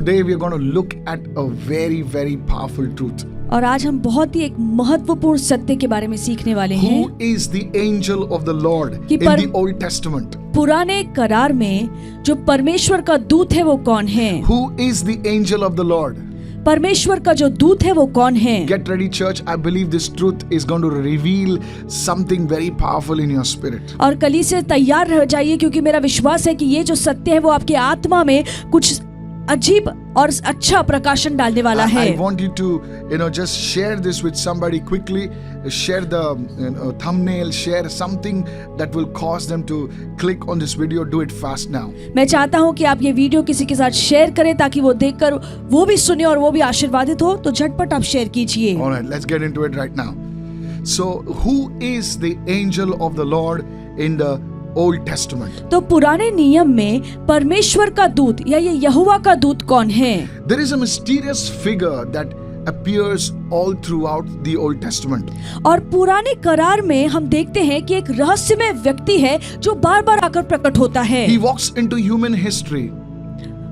today we are going to look at a very, very powerful truth. और आज हम बहुत ही एक महत्वपूर्ण सत्य के बारे में सीखने वाले हैं। Who is the angel of the Lord in the Old Testament? पुराने करार में जो परमेश्वर का दूत है वो कौन है? Who is the angel of the Lord? परमेश्वर का जो दूत है वो कौन है? Get ready, church. I believe this truth is going to reveal something very powerful in your spirit. और कलीसिया तैयार रह जाइए, क्योंकि मेरा विश्वास है कि ये जो सत्य है वो आपकी आत्मा में कुछ अजीब और अच्छा प्रकाशन डालने वाला है। I want you to, just share this with somebody quickly. Share the thumbnail, share something that will cause them to click on this video. Do it fast now. मैं चाहता हूँ कि आप ये वीडियो किसी के साथ शेयर करें ताकि वो देखकर वो भी सुने और वो भी आशीर्वादित हो। तो झटपट आप शेयर कीजिए। All right, let's get into it right now. So, who is the angel of the Lord in the Old Testament? तो पुराने नियम में परमेश्वर का दूत या ये यहोवा का दूत कौन है? There is a mysterious figure that appears all throughout the Old Testament. और पुराने करार में हम देखते हैं कि एक रहस्यमय व्यक्ति है जो बार-बार आकर प्रकट होता है। He walks into human history.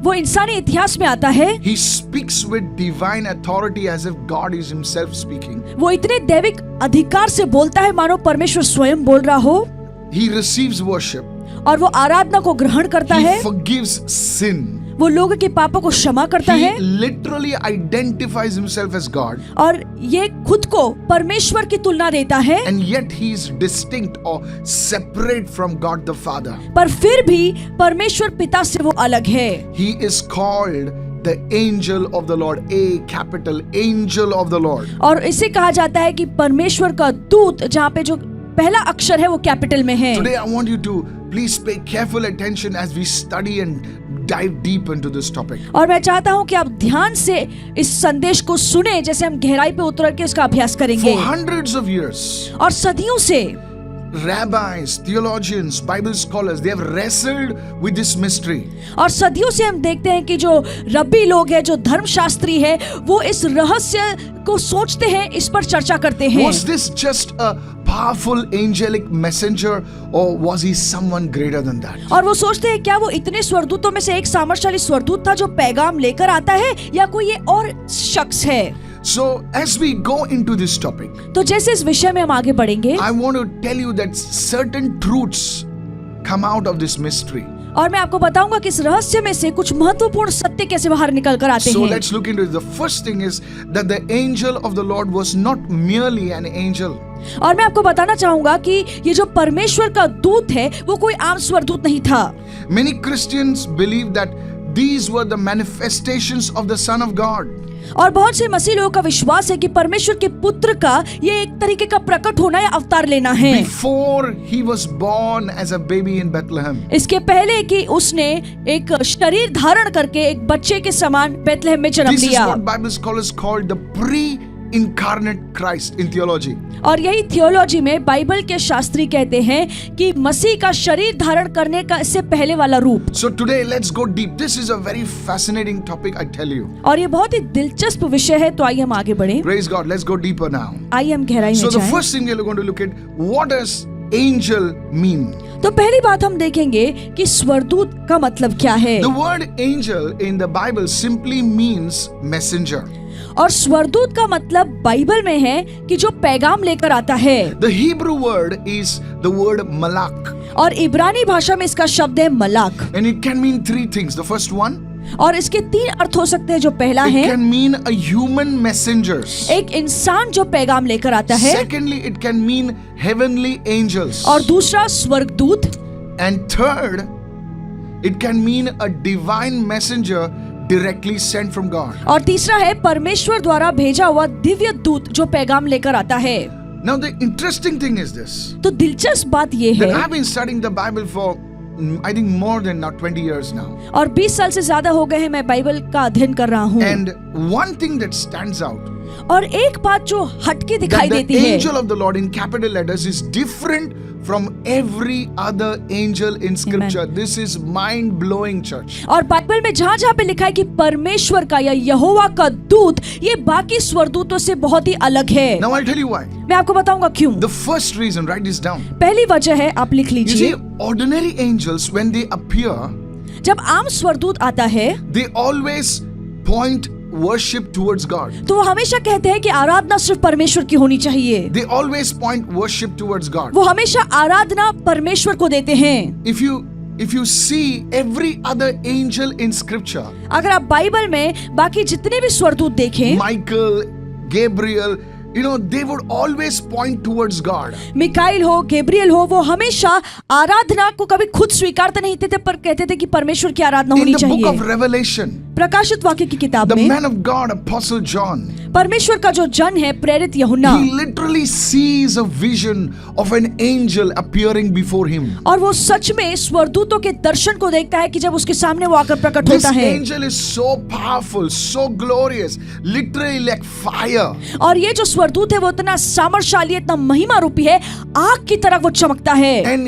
वो इंसानी इतिहास में आता है। He speaks with divine authority as if God is himself speaking. वो इतने दैविक अधिकार से बोलता है मानो परमेश्वर स्वयं बोल रहा हो। He receives worship. और वो आराधना को ग्रहण करता है। He forgives sin. वो लोगों के पापों को क्षमा करता है। He literally identifies himself as God. और ये खुद को परमेश्वर की तुलना देता है। And yet he is distinct or separate from God the Father. पर फिर भी परमेश्वर पिता से वो अलग है। He is called the angel of the Lord, a capital angel of the Lord. और इसे कहा जाता है कि परमेश्वर का दूत, जहाँ पे जो पहला अक्षर है वो कैपिटल में है। Today I want you to please pay careful attention as we study and dive deep into this topic. और मैं चाहता हूँ कि आप ध्यान से इस संदेश को सुने, जैसे हम गहराई पे उतर के इसका अभ्यास करेंगे। For hundreds of years, और सदियों से rabbis, theologians, Bible scholars, they have wrestled with this mystery. और सदियों से हम देखते हैं कि जो रब्बी लोग हैं, जो धर्मशास्त्री है, वो इस रहस्य को सोचते हैं, इस पर चर्चा करते हैं। Was this just a powerful angelic messenger or was he someone greater than that? और वो सोचते हैं क्या वो इतने स्वर्गदूतों में से एक सामर्थ्यशाली स्वर्गदूत था जो पैगाम लेकर आता है, या कोई ये और शख्स है? So as we go into this topic, तो जैसे इस विषय में हम आगे बढ़ेंगे, I want to tell you that certain truths come out of this mystery. और मैं आपको बताऊंगा कि इस रहस्य में से कुछ महत्वपूर्ण सत्य कैसे बाहर निकल कर आते So हैं। let's look into it. The first thing is that the angel of the Lord was not merely an angel. और मैं आपको बताना चाहूंगा कि ये जो परमेश्वर का दूत है वो कोई आम स्वर्गदूत नहीं था। Many Christians believe that these were the manifestations of the Son of God. और बहुत से मसीह लोगों का विश्वास है कि परमेश्वर के पुत्र का ये एक तरीके का प्रकट होना या अवतार लेना है। Before he was born as a baby in Bethlehem. इसके पहले कि उसने एक शरीर धारण करके एक बच्चे के समान बेथलेहम में जन्म This is लिया। what Bible scholars call the pre-incarnate Christ in theology. और यही थियोलॉजी में बाइबल के शास्त्री कहते हैं कि मसीह का शरीर धारण करने का इससे पहले वाला रूप। So today let's go deep. This is a very fascinating topic, I tell you. और ये बहुत ही दिलचस्प विषय है, तो आइए हम आगे बढ़ें। Praise God. Let's go deeper now. आइए हम गहराई में So the जाएं। first thing we're going to look at, what does angel mean? तो पहली बात हम देखेंगे कि स्वर्गदूत का मतलब क्या है। The word angel in the Bible simply means messenger. और स्वर्गदूत का मतलब बाइबल में है कि जो पैगाम लेकर आता है। The Hebrew word is the word malak. और इब्रानी भाषा में इसका शब्द है मलाक। And it can mean three things. The first one, और इसके तीन अर्थ हो सकते हैं। जो पहला it है can mean a human messenger. एक इंसान जो पैगाम लेकर आता है। Secondly, it can mean heavenly angels. और दूसरा स्वर्गदूत। And third, it can mean a divine messenger directly sent from God. और तीसरा है परमेश्वर द्वारा भेजा हुआ दिव्य दूत जो पैगाम लेकर आता है। Now the interesting thing is this, तो दिलचस्प बात ये है, that I've been studying the Bible for I think more than now 20 years now. और 20 साल से ज्यादा हो गए हैं मैं बाइबल का अध्ययन कर रहा हूँ। And one thing that stands out, और एक बात जो हटके दिखाई that देती the है, angel of the Lord in capital letters is different from every other angel in scripture. Amen. This is mind blowing, church. और बाइबल में जहाँ जहाँ पे लिखा है कि परमेश्वर का या यहोवा का दूत ये बाकी स्वर्गदूतों से बहुत ही अलग है। Now I'll tell you why. मैं आपको बताऊंगा क्यों। The first reason, write this down. पहली वजह है, आप लिख You लीजिए। see, ordinary angels when they appear, जब आम स्वर्गदूत आता है they always point worship towards God. तो वो हमेशा कहते हैं कि आराधना सिर्फ परमेश्वर की होनी चाहिए। They always point worship towards God. वो हमेशा आराधना परमेश्वर को देते हैं। If you see every other angel in scripture, अगर आप बाइबल में बाकी जितने भी स्वर्गदूत देखें, Michael, Gabriel, they would always point towards God. Mikail हो, गैब्रियल हो, वो हमेशा आराधना को कभी खुद स्वीकारते नहीं थे पर कहते थे कि परमेश्वर की आराधना In होनी the book of चाहिए। Revelation, प्रकाशित वाक्य की किताब the में man of God, Apostle John, परमेश्वर का जो जन है प्रेरित यूहन्ना, he literally sees a vision of an angel appearing before him. और वो सच में स्वर्गदूतों के दर्शन को देखता है कि जब उसके सामने वो आकर प्रकट This होता है। angel is so powerful, so glorious, literally like fire. और ये जो स्वर्गदूत है वो इतना सामर्थशाली, इतना महिमा रूपी है, आग की तरह वो चमकता है। And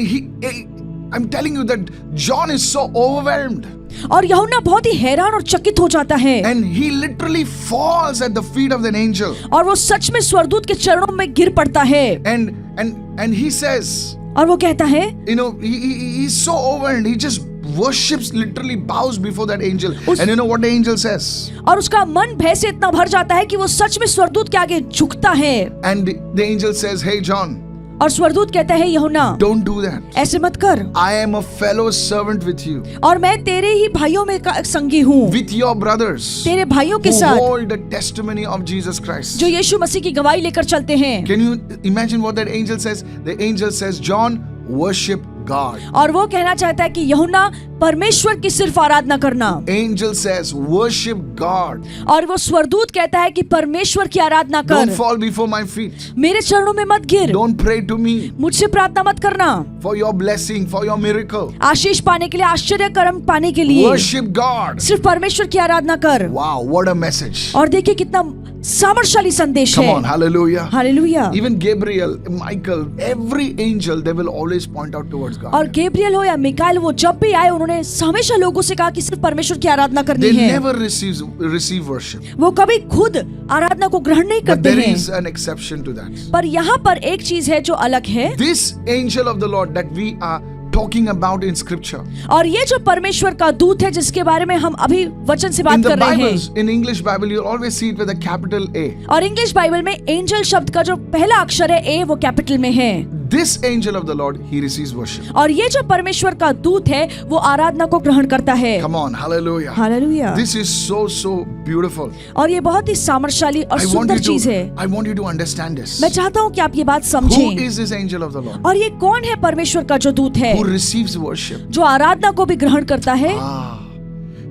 I'm telling you that John is so overwhelmed. और यूहन्ना बहुत ही हैरान और चकित हो जाता है, And he literally falls at the feet of an angel. और वो सच में स्वर्गदूत के चरणों में गिर पड़ता है। And he says, और वो कहता है, he's so overwhelmed, he just worships, literally bows before that angel. And you know what the angel says? और उसका मन भय से इतना भर जाता है कि वो सच में स्वर्गदूत के आगे झुकता है। And the angel says, hey John, और स्वर्गदूत कहता है, यूहन्ना don't do that. ऐसे मत कर, I am a fellow servant with you, और मैं तेरे ही भाइयों में का संगी हूँ, with your brothers तेरे भाइयों के who साथ hold the testimony of Jesus Christ. जो यीशु मसीह की गवाही लेकर चलते हैं। Can you imagine what that angel says? The angel says, John, worship God. और वो कहना चाहता है कि यूहन्ना परमेश्वर की सिर्फ आराधना करना। Angel says, worship God. और वो स्वर्गदूत कहता है कि परमेश्वर की आराधना Don't कर, fall before my feet. मेरे चरणों में मत गिर, Don't pray to me मुझसे प्रार्थना मत करना, for your blessing, for your miracle. आशीष पाने के लिए, आश्चर्य कर्म पाने के लिए Worship God. सिर्फ परमेश्वर की आराधना कर। Wow, what a message. और देखिए कितना सामर्थशाली संदेश Come है। on, hallelujah. Hallelujah. Even Gabriel, Michael, every angel, they will always point out towards God. और गैब्रियल हो या मिकाइल, वो जब भी आए उन्होंने हमेशा लोगों से कहा कि सिर्फ परमेश्वर की आराधना करनी They है। never receive worship. वो कभी खुद आराधना को ग्रहण नहीं But करते there हैं। is an exception to that. पर यहाँ पर एक चीज है जो अलग है, This angel of the Lord that we are talking about in scripture, और ये जो परमेश्वर का दूत है जिसके बारे में हम अभी वचन से in बात the कर रहे हैं, Bibles, in English Bible, you'll always see it with a capital A. और इंग्लिश बाइबल में एंजल शब्द का जो पहला अक्षर है ए, वो कैपिटल में है। This angel of the Lord, he receives worship. और ये जो परमेश्वर का दूत है वो आराधना को ग्रहण करता है। Come on, hallelujah. Hallelujah. This is so beautiful. और ये बहुत ही सामर्थशाली और सुंदर चीज है। I want you to understand this. मैं चाहता हूँ कि आप ये बात Who समझें। is this angel of the Lord? और ये कौन है परमेश्वर का जो दूत है Who receives worship? जो आराधना को भी ग्रहण करता है?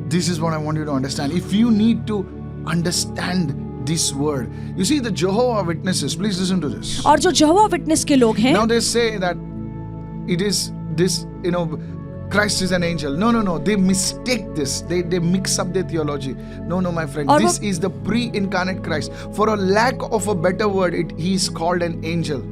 This is what I want you to understand. If you need to understand this word, you see the Jehovah Witnesses, please listen to this. और जो यहोवा विटनेस के लोग हैं, Now they say that it is this, Christ is an angel. No. They mistake this. They mix up their theology. No, my friend. और This is the pre-incarnate Christ. For a lack of a better word, he is called an angel.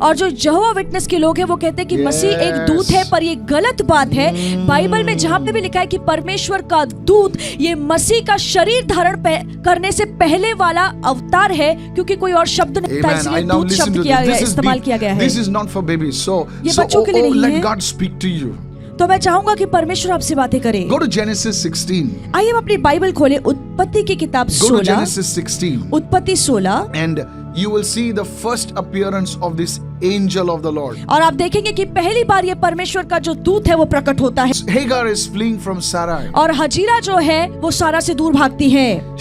और जो यहोवा witness के लोग हैं वो कहते हैं कि मसीह एक दूत है, पर ये गलत बात है। बाइबल में जहाँ पे भी लिखा है कि परमेश्वर का दूत, ये मसीह का शरीर धारण करने से पहले वाला अवतार है, क्योंकि कोई और शब्द नहीं था, इसलिए दूत शब्द इस्तेमाल किया गया है। This is not for babies. So बच्चों के लिए नहीं let है। God speak to you. तो मैं चाहूंगा कि परमेश्वर आपसे बातें करे। Go to Genesis 16. आइए हम अपनी बाइबल खोले, उत्पत्ति की किताब Go to 16, Genesis 16. उत्पत्ति 16, And you will see the first appearance of this angel of the Lord. और आप देखेंगे कि पहली बार ये परमेश्वर का जो दूत है वो प्रकट होता है। Hagar is fleeing from Sarai. और हजीरा जो है वो सारा से दूर भागती है।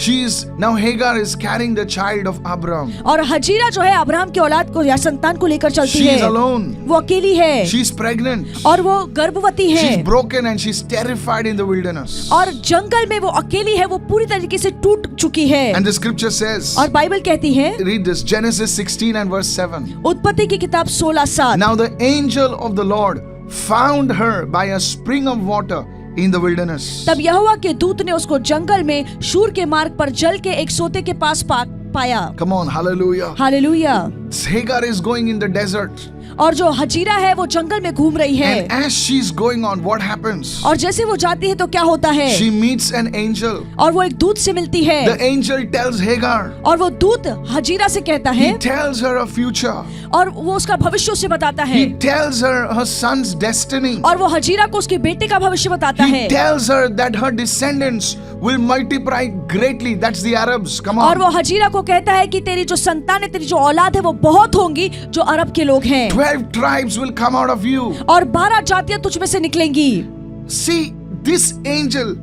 Now Hagar is carrying the child of Abraham. और हजीरा जो है अब्राहम की औलाद को या संतान को लेकर चलती She है। is alone. वो अकेली है। She is pregnant. और वो गर्भवती है। She's broken and she's terrified in the wilderness. और जंगल में वो अकेली है, वो पूरी तरीके से टूट चुकी है। And the scripture says, और बाइबल कहती है, read this, Genesis 16 and verse 7. उत्पत्ति की किताब 16:7, Now the angel of the Lord found her by a spring of water in the wilderness. तब यहोवा के दूत ने उसको जंगल में शूर के मार्ग पर जल के एक सोते के पास पाया। Come on, hallelujah. Hallelujah. Hagar is going in the desert. और जो हजीरा है वो जंगल में घूम रही है। And as she's going on, what happens? और जैसे वो जाती है तो क्या होता है? She meets an angel. और वो एक दूत से मिलती है। The angel tells Hagar. और वो दूत हजीरा से कहता है। He tells her a future. और वो उसका भविष्य उसे बताता है। He tells her son's destiny. और वो हजीरा को उसके बेटे का भविष्य बताता है। He tells her that her descendants will multiply greatly. That's the Arabs. Come on. और वो हजीरा को कहता है कि तेरी जो संतान है, तेरी जो औलाद है वो बहुत होंगी, जो अरब के लोग हैं। 12 tribes will come out of you. और 12 जातियां तुझ में से निकलेंगी। See, this angel,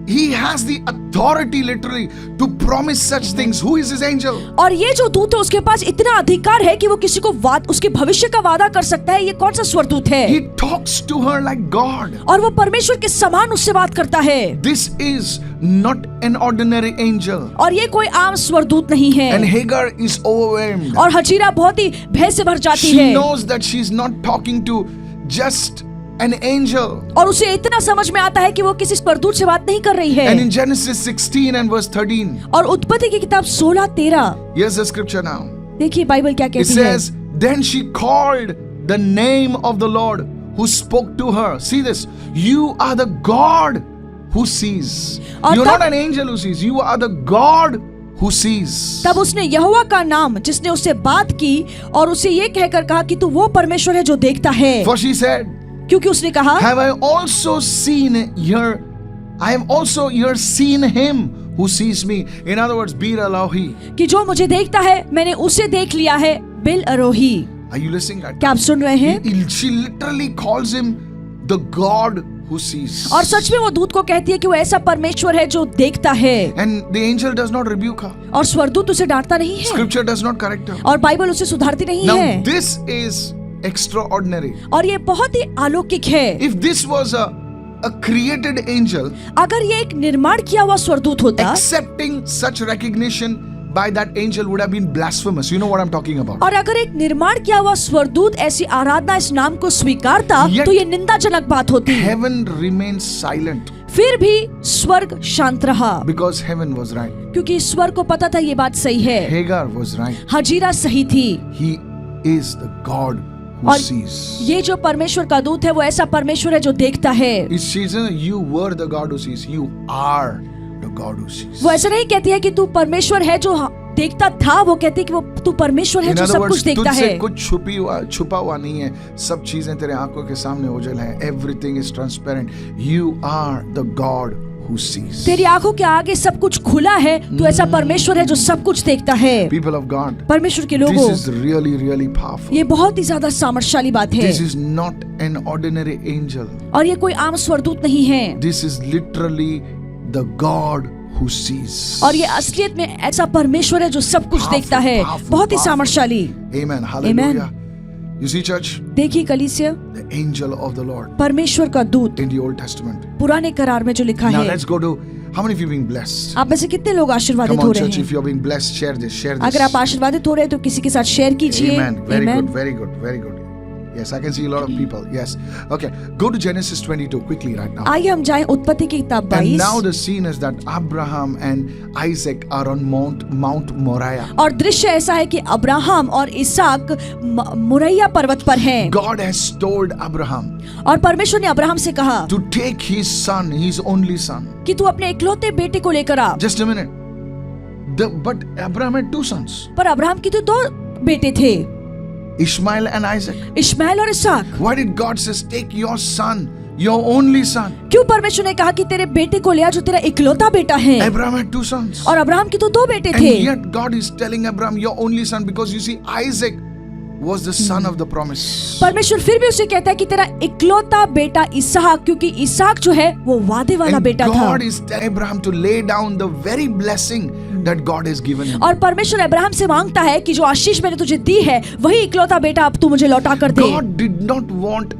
he has the authority literally to promise such things. Who is this angel? और ये जो दूत है उसके पास इतना अधिकार है कि वो किसी को उसके भविष्य का वादा कर सकता है। ये कौन सा स्वर्गदूत है? He talks to her like God. और वो परमेश्वर के समान उससे बात करता है। This is not an ordinary angel. और ये कोई आम स्वर्गदूत नहीं है। And Hagar is overwhelmed. और हजीरा बहुत ही भय से भर जाती है। She knows that she's not talking to just an angel. और उसे इतना समझ में आता है कि वो किसी स्वर्गदूत से बात नहीं कर रही है। And in Genesis 16 and verse 13. और उत्पत्ति की किताब 16:13। Here's the scripture now. देखिए बाइबल क्या It कहती है। says, then she called the name of the Lord who spoke to her. See this. You are the God who sees. You're not an angel who sees. You are the God who sees. तब उसने यहोवा का नाम, जिसने उससे बात की, और उसे ये कहकर कहा कि तू वो परमेश्वर है जो देखता है। For she said, क्योंकि उसने कहा, have I also seen him who sees me. In other words, Bir Elohi. कि जो मुझे देखता है मैंने उसे देख लिया है, बिल अरोही। Are you listening? क्या आप सुन रहे हैं? She literally calls him the God who sees. और सच में वो दूत को कहती है कि वो ऐसा परमेश्वर है जो देखता है। And the angel does not rebuke her. और स्वर्गदूत उसे डांटता नहीं है। Scripture does not correct her. और बाइबल उसे सुधारती नहीं Now है। this is extraordinary. और ये बहुत ही अलौकिक है। If this was a created angel, अगर ये एक निर्माण किया हुआ स्वर्गदूत होता, accepting such recognition by that angel would have been blasphemous. You know what I'm talking about. और अगर एक निर्माण किया हुआ स्वर्गदूत ऐसी आराधना, इस नाम को स्वीकारता, तो ये निंदाजनक बात होती। Heaven remains silent. फिर भी स्वर्ग शांत रहा। Because heaven was right. क्योंकि स्वर्ग को पता था ये बात सही है। Hagar was right. हजीरा सही थी। He is the God who और sees. ये जो परमेश्वर का दूत है वो ऐसा परमेश्वर है जो देखता है। You were the God who sees. You are the God who sees. वो ऐसा नहीं कहती है कि तू परमेश्वर है जो देखता था, वो कहती है कि वो तू परमेश्वर है जो सब कुछ देखता है। कुछ छुपा हुआ नहीं है, सब चीजें तेरे आंखों के सामने उजल है। Everything is transparent. You are the God who sees. तेरी आंखों के आगे सब कुछ खुला है, तू ऐसा परमेश्वर है जो सब कुछ देखता है। People of God, परमेश्वर के लोगों, this is really powerful. ये बहुत ही ज्यादा सामर्थ्यशाली बात है। This is not an ordinary angel. और ये कोई आम स्वर्गदूत नहीं है। This is literally the God who sees. और ये असलियत में ऐसा परमेश्वर है जो सब कुछ देखता है। बहुत ही सामर्थ्यशाली। Amen. Hallelujah. You see, church? देखिए कलीसिया, The angel of the Lord परमेश्वर का दूत in the Old Testament. पुराने करार में जो लिखा Now है। let's go to how many of you being blessed? आप में से कितने लोग आशीर्वादित Come हो on, रहे church. हैं? If you're being blessed, share this. Share this. अगर आप आशीर्वादित हो रहे हैं तो किसी के साथ शेयर कीजिए। Amen. Very Amen. good. Very good. Very good. Yes, I can see a lot of people. Yes. Okay. Go to Genesis 22 quickly right now. आइए हम जाएं उत्पत्ति की किताब And 22। now the scene is that Abraham and Isaac are on Mount Moriah. और दृश्य ऐसा है कि अब्राहम और इसहाक मोरिया पर्वत पर हैं। God has told Abraham और परमेश्वर ने अब्राहम से कहा to take his son, his only son. कि तू अपने इकलौते बेटे को लेकर आ। Just a minute. But Abraham had two sons, पर अब्राहम की तो दो बेटे थे, Ishmael and Isaac. इश्माएल और इसहाक। Why did God says take your son, your only son? क्यों परमेश्वर ने कहा कि तेरे बेटे को ले आ जो तेरा इकलौता बेटा है? Abraham had two sons. और अब्राहम की तो दो बेटे And थे। yet God is telling Abraham, your only son, because you see, Isaac was the son of the promise. परमेश्वर फिर भी उसे कहता है कि तेरा इकलौता बेटा इसहाक, क्योंकि इसहाक जो है वो वादे वाला And बेटा था। God is telling Abraham to lay down the very blessing that God has given him. और परमेश्वर अब्राहम से मांगता है कि जो आशीष मैंने तुझे दी है वही इकलौता बेटा अब तू मुझे लौटा कर दे। God did not want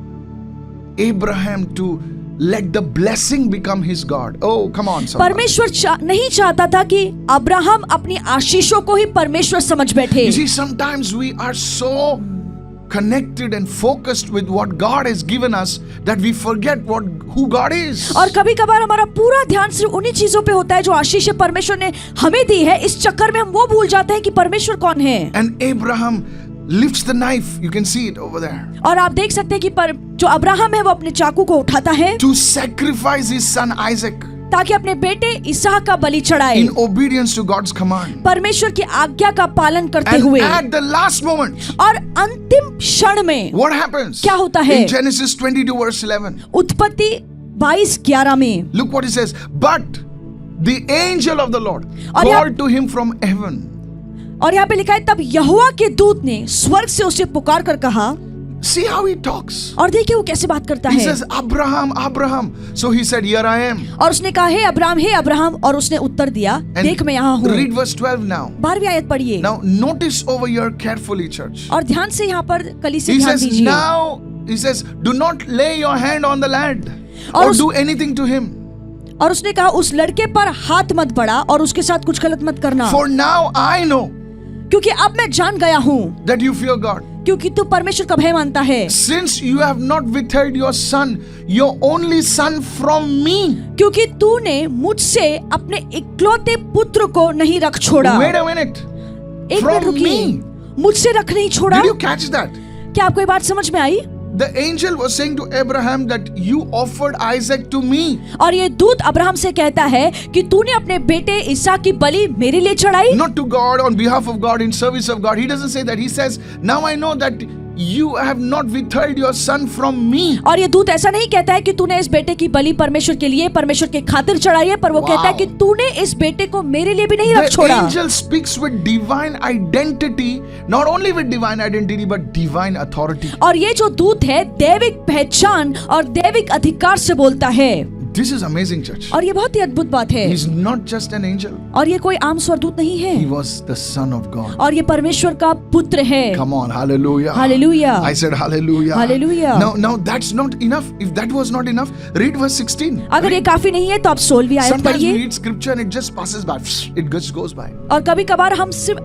Abraham to let the blessing become his God. Oh, come on, somebody. परमेश्वर नहीं चाहता था कि अब्राहम अपनी आशीषों को ही परमेश्वर समझ बैठे। You see, sometimes we are so connected and focused with what God has given us that we forget who God is. और कभी कभार हमारा पूरा ध्यान सिर्फ उन्हीं चीजों पे होता है जो आशीष परमेश्वर ने हमें दी है। इस चक्कर में हम वो भूल जाते हैं कि परमेश्वर कौन है। And Abraham lifts the knife. You can see it over there. और आप देख सकते हैं कि पर जो अब्राहम है वो अपने चाकू को उठाता है To sacrifice his son Isaac ताकि अपने बेटे इसहाक का बलि चढ़ाए, in obedience to God's command. परमेश्वर की आज्ञा का पालन करते And हुए। at the last moment, और अंतिम क्षण में what happens? क्या होता है? In Genesis 22 verse 11. उत्पत्ति 22:11 में Look what it says. But the angel of the Lord और यहाँ- called to him from heaven. और यहाँ पे लिखा है, तब यहोवा के दूत ने स्वर्ग से उसे पुकार कर कहा। See how he talks. और देखिए वो कैसे बात करता He है। says, Abraham, Abraham. So he said, Here I am. और उसने कहा, हे अब्राहम, और उसने उत्तर दिया, And देख मैं यहाँ हूँ। read verse 12 now. 12वीं आयत पढ़िए। Now notice over here carefully, church. और ध्यान से यहाँ पर कलीसिया He ध्यान says, दीजिए। now, he says, do not lay your hand on the lad और or उस- do anything to him. और उसने कहा, उस लड़के पर हाथ मत बढ़ा और उसके साथ कुछ गलत मत करना, For now I know क्योंकि अब मैं जान गया हूँ, that you fear God. क्योंकि तू परमेश्वर का भय मानता है, Since you have not withheld your son, your only son from me. क्योंकि तूने मुझसे अपने इकलौते पुत्र को नहीं रख छोड़ा। Wait a minute. एक From मिनट रुकिए, me. मुझसे रख नहीं छोड़ा। Did you catch that? क्या आपको ये बात समझ में आई? The angel was saying to Abraham that you offered Isaac to me. और ये दूत अब्राहम से कहता है कि तूने अपने बेटे इसहाक की बलि मेरे लिए चढ़ाई। Not to God, on behalf of God, in service of God. He doesn't say that. He says, now I know that you have not withheld your son from me. और ये दूत ऐसा नहीं कहता है कि तूने इस बेटे की बलि परमेश्वर के लिए, परमेश्वर के खातिर चढ़ाई है, पर वो Wow. कहता है कि तूने इस बेटे को मेरे लिए भी नहीं रख The छोड़ा। angel speaks with divine identity, not only with divine identity, but divine authority. और ये जो दूत है दैविक पहचान और दैविक अधिकार से बोलता है। This is amazing, church. और ये बहुत ही अद्भुत बात है। He's not just an angel. और ये कोई आम स्वर्गदूत नहीं है, He was the son of God. और ये परमेश्वर का पुत्र है। Come on, hallelujah. Hallelujah. I said hallelujah. Hallelujah. Now that's not enough. If that was not enough, read verse 16. अगर ये काफी नहीं है तो आप 16वीं आयत Sometimes we पढ़िए। read scripture and it just passes by. It just goes by. और कभी कभार हम सिर्फ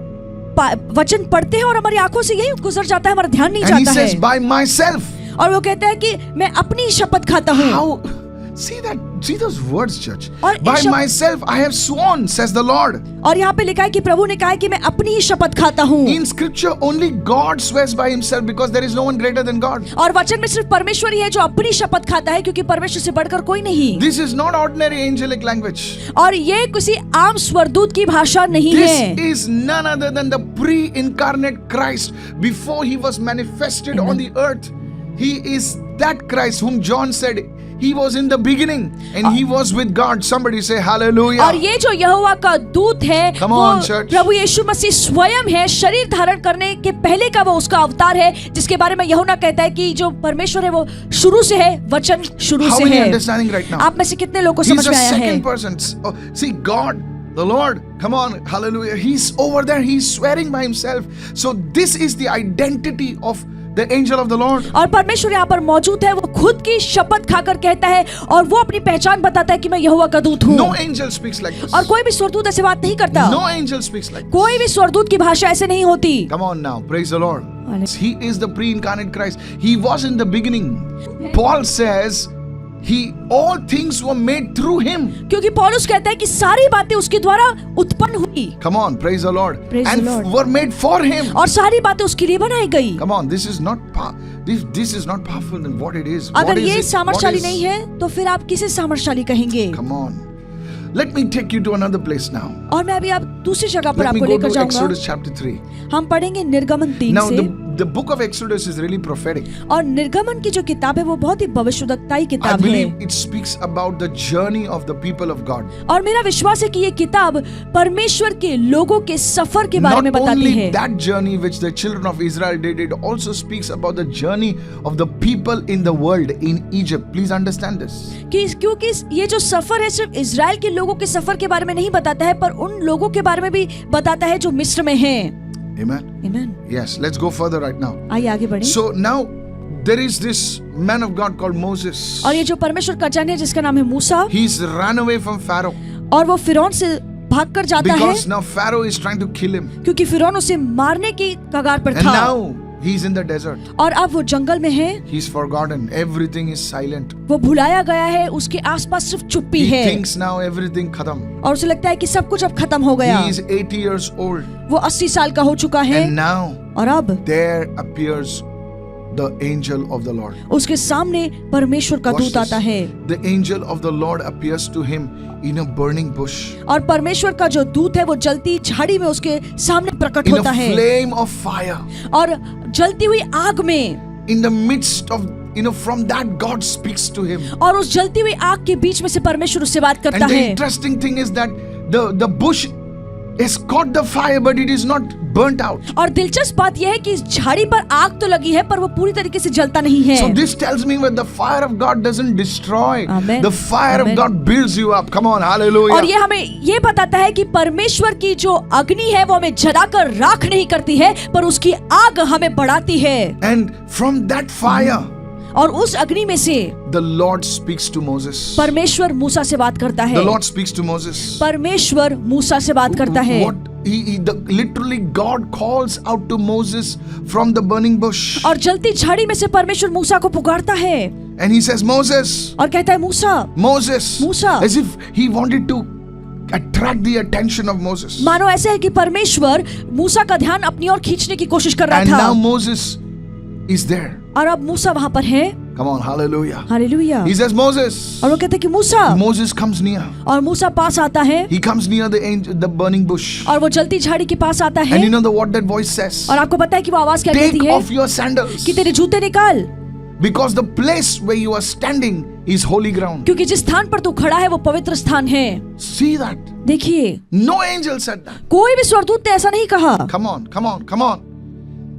वचन पढ़ते हैं और हमारी आंखों से यही गुजर जाता है, हमारा ध्यान नहीं And he जाता says, है। by myself. और वो कहता है कि मैं अपनी शपथ खाता हूँ। How? See those words, church. और By एक शब्द- myself I have sworn, says the Lord. और यहाँ पे लिखा है कि प्रभु ने कहा है कि मैं अपनी ही शपथ खाता हूँ। In scripture, only God swears by himself because there is no one greater than God. और वचन में सिर्फ परमेश्वर ही है जो अपनी शपथ खाता है, क्योंकि परमेश्वर से बढ़कर कोई नहीं। This is not ordinary angelic language. और ये किसी आम स्वरदूत की भाषा नहीं This है। is none other than the pre-incarnate Christ before he was manifested on the earth. He is that Christ whom John said he was in the beginning and he was with God. Somebody say hallelujah. और ये जो यहोवा का दूत है Come वो on, church. प्रभु यीशु मसीह स्वयं है, शरीर धारण करने के पहले का वो उसका अवतार है, जिसके बारे में यूहन्ना कहता है कि जो परमेश्वर है वो शुरू से है, वचन शुरू How से many है। understanding right now? आप में से कितने लोगों को He's समझ a में आया है? second person. Oh, see, God, the Lord, come on, hallelujah. He's over there. He's swearing by himself. So this is the identity of the angel of the Lord. और परमेश्वर यहाँ पर मौजूद है, वो खुद की शपथ खाकर कहता है और वो अपनी पहचान बताता है कि मैं यहोवा का दूत हूँ। No angel speaks like this. और कोई भी स्वरदूत ऐसे बात नहीं करता। No angel speaks like this. कोई भी स्वरदूत की भाषा ऐसे नहीं होती। Come on now, praise the Lord. Hallelujah. He is the pre-incarnate Christ. He was in the beginning. Paul says, all things were made through him. क्योंकि पौलुस कहता है कि सारी बातें उसके द्वारा उत्पन्न हुई Come on, praise the Lord. Praise and the Lord. were made for him. और सारी बातें उसके लिए बनाई गई। Come on, this is not this is not powerful than what it is. अगर What is ये it? सामर्थ्यशाली What is- नहीं है तो फिर आप किसे सामर्थ्यशाली कहेंगे? Come on. Let me take you to another place now. और मैं अभी आप दूसरी जगह पर Let me आपको go लेकर to जाऊंगा। Exodus chapter 3. हम पढ़ेंगे निर्गमन 3 Now से। the book of Exodus is really prophetic. और निर्गमन की जो किताब है वो बहुत ही भविष्यवक्ताई I किताब है। believe it speaks about the journey of the people of God. और मेरा विश्वास है कि ये किताब परमेश्वर के लोगों के सफर के बारे में Not बताती only है। that journey which the children of Israel did, it also speaks about the journey of the people in the world in Egypt. Please understand this. क्योंकि ये जो सफर है सिर्फ इजराइल के लोगों के सफर के बारे में नहीं बताता है, पर उन लोगों के बारे में भी बताता है जो मिस्र में हैं। Amen. Amen. Yes, let's go further right now. आइए आगे बढ़ें। So now there is this man of God called Moses. और ये जो परमेश्वर का जन है जिसका नाम है मूसा, He's ran away from Pharaoh और वो फिरौन से भागकर जाता है because now Pharaoh is trying to kill him. क्योंकि फिरौन उसे मारने की कगार पर And था। now he's in the desert. और अब वो जंगल में है, He's forgotten. Everything is silent. वो भुलाया गया है, उसके आसपास सिर्फ चुप्पी He है thinks now everything khatam. और उसे लगता है कि सब कुछ अब खत्म हो गया। He is 80 years old. वो 80 साल का हो चुका है And now और अब there appears the angel of the Lord. उसके सामने परमेश्वर का Watch दूत आता this. है The angel of the Lord appears to him in a burning bush, और परमेश्वर का जो दूत है वो जलती झाड़ी में उसके सामने प्रकट in होता a है flame of fire, और जलती हुई आग में, in the midst of, from that God speaks to him. और उस जलती हुई आग के बीच में से परमेश्वर उससे बात करता And the है। interesting thing is that the bush has caught the fire, but it is not burnt out. और दिलचस्प बात यह है कि इस झाड़ी पर आग तो लगी है पर वो पूरी तरीके से जलता नहीं है। So this tells me that the fire of God doesn't destroy. Amen. The fire Amen. of God builds you up. Come on, hallelujah. और ये हमें ये बताता है कि परमेश्वर की जो अग्नि है वो हमें जलाकर राख नहीं करती है पर उसकी आग हमें बढ़ाती है। And from that fire, और उस अग्नि में से the Lord speaks to Moses. परमेश्वर मूसा से बात करता है। The Lord speaks to Moses. परमेश्वर मूसा से बात करता है। What literally God calls out to Moses from the burning bush. और जलती झाड़ी में से परमेश्वर मूसा को पुकारता है And he says, Moses, और कहता है मूसा, Moses, Musa. as if he wanted to attract the attention of Moses. मानो ऐसे है कि परमेश्वर मूसा का ध्यान अपनी ओर खींचने की कोशिश कर रहा And था। now Moses is there. और अब मूसा वहां पर है। Come on, hallelujah. Hallelujah. He says, Moses. और वो कहते हैं कि मूसा, Moses comes near. और मूसा पास आता है He comes near the burning bush. और वो जलती झाड़ी के पास आता है। And you know what that voice says? और आपको पता है कि वो आवाज क्या Take कहती है off your sandals. कि तेरे जूते निकाल, Because the place where you are standing is holy ground. क्योंकि जिस स्थान पर तू खड़ा है वो पवित्र स्थान है। See that? देखिए, No angel said that. कोई भी स्वर्गदूत ने ऐसा नहीं कहा। Come on, come on, come on.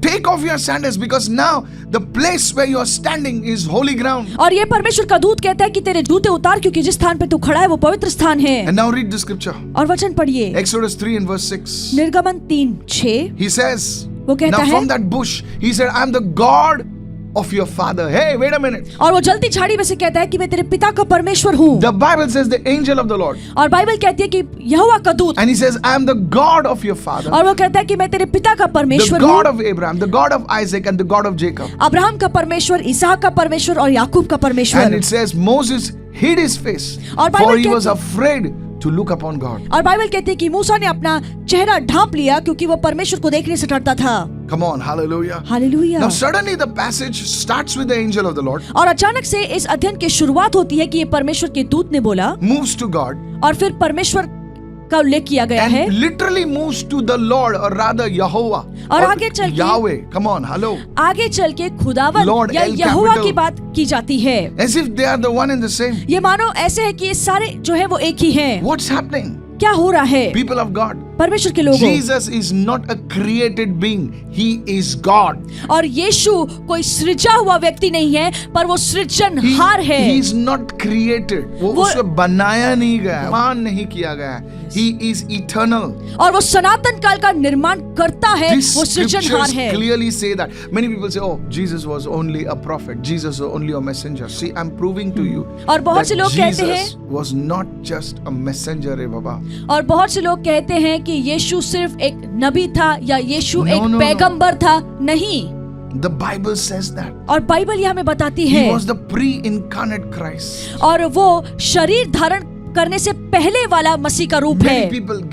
Take off your sandals because now the place where you are standing is holy ground. और ये परमेश्वर का दूत कहता है कि तेरे जूते उतार क्योंकि जिस स्थान पे तू खड़ा है वो पवित्र स्थान है। And now read the scripture. और वचन पढ़िए, Exodus 3 and verse 6. निर्गमन 3:6। He says, वो कहता now है, from that bush, he said, I'm the God of your father. Hey, wait a minute. और वो जलती झाड़ी में से कहता है कि मैं तेरे पिता का परमेश्वर हूँ। The Bible says the angel of the Lord. और बाइबल कहती है कि यहोवा का दूत, And he says, I am the God of your father, और वो कहता है कि मैं तेरे पिता का the परमेश्वर God हूँ, of Abraham, the God of Isaac, and the God of Jacob. Abraham का परमेश्वर, इसहाक का परमेश्वर और याकूब का And परमेश्वर। it says, Moses hid his face, और for बाइबल he was कहती- afraid to look upon God. और बाइबल कहती है कि मूसा ने अपना चेहरा ढांप लिया क्योंकि वो परमेश्वर को देखने से डरता था। Come on, hallelujah. Hallelujah. Now suddenly the passage starts with the angel of the Lord, और अचानक से इस अध्ययन की शुरुआत होती है कि ये परमेश्वर के दूत ने बोला moves to God, और फिर परमेश्वर का उल्लेख किया गया है and literally moves to the Lord, or rather Yehovah, और or आगे चल के- Yahweh. Come on, hello. आगे चल के खुदावन Lord, या L यहोवा capital. की बात की जाती है। As if they are the one and the same. ये मानो ऐसे है कि ये सारे जो है वो एक ही हैं। What's happening? क्या हो रहा है People of God, परमेश्वर के लोगों? Jesus is not a created being. He is God. और यीशु कोई सृजा हुआ व्यक्ति नहीं है पर वो सृजनहार है। He is not created. वो उसे बनाया नहीं गया, निर्माण नहीं किया गया। He is eternal. और वो सनातन काल का निर्माण करता है, These वो सृजनहार scriptures है। clearly say that. Many people say, "Oh, Jesus was only a prophet. Jesus was only a messenger." See, I'm proving to you और बहुत से that लोग कहते Jesus was not just a messenger, रे बाबा. और बहुत से लोग कहते हैं कि यीशु सिर्फ एक नबी था या यीशु No, एक no, no. पैगंबर था। नहीं, The Bible says that. और बाइबल ये हमें बताती He है was the pre-incarnate Christ. और वो शरीर धारण करने से पहले वाला मसीह का रूप है। Many people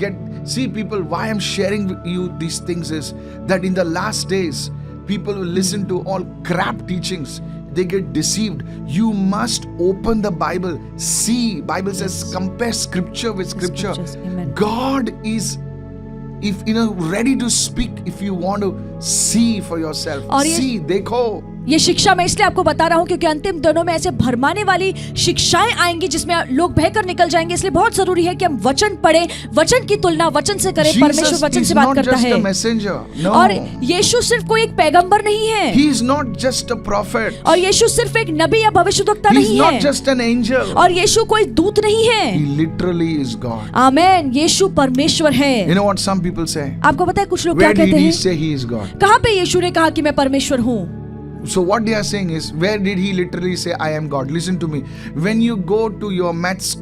see people, why I'm sharing with you these things is that in the last days, people will listen to all crap teachings. They get deceived. You must open the Bible. See, Bible says compare scripture with scripture. Scriptures, amen. God is, if ready to speak if you want to see for yourself. और ये- See, देखो. ये शिक्षा मैं इसलिए आपको बता रहा हूँ क्योंकि अंतिम दिनों में ऐसे भरमाने वाली शिक्षाएं आएंगी जिसमें लोग बहकर निकल जाएंगे। इसलिए बहुत जरूरी है कि हम वचन पढ़ें, वचन की तुलना वचन से करें। परमेश्वर Jesus वचन is से बात not करता just है a messenger. No. और यीशु सिर्फ कोई एक पैगंबर नहीं है He is not just a prophet. और यीशु सिर्फ एक नबी या भविष्यद्वक्ता He is नहीं not है just an angel. और यीशु कोई दूत नहीं He है। literally is God. आमेन, यीशु परमेश्वर है। You know what some people say? आपको पता है कुछ लोग क्या Where did कहते he हैं? say he is God? कहाँ पे यीशु ने कहा कि मैं परमेश्वर हूँ? So what they are saying is, where did he literally say I am God? Listen to me. When you go to your maths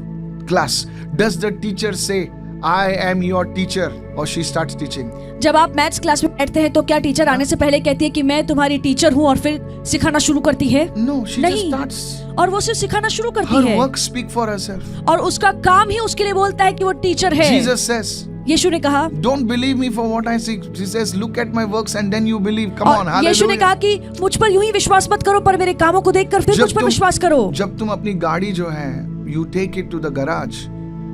class, does the teacher say I am your teacher, or she starts teaching? जब आप maths class में बैठते हैं तो क्या teacher आने से पहले कहती है कि मैं तुम्हारी टीचर हूँ और फिर सिखाना शुरू करती है? No, she just नहीं, starts. और वो सिर्फ सिखाना शुरू करती Her है work speak for herself. और उसका काम ही उसके लिए बोलता है कि वो टीचर है। Jesus says, यीशु ने कहा, Don't believe me for what I see. He says, look at my works and then you believe. Come on, और यीशु ने hallelujah. कहा कि मुझ पर यूं ही विश्वास मत करो, पर मेरे कामों को देखकर फिर मुझ पर विश्वास करो। जब तुम अपनी गाड़ी जो है, you take it to the garage.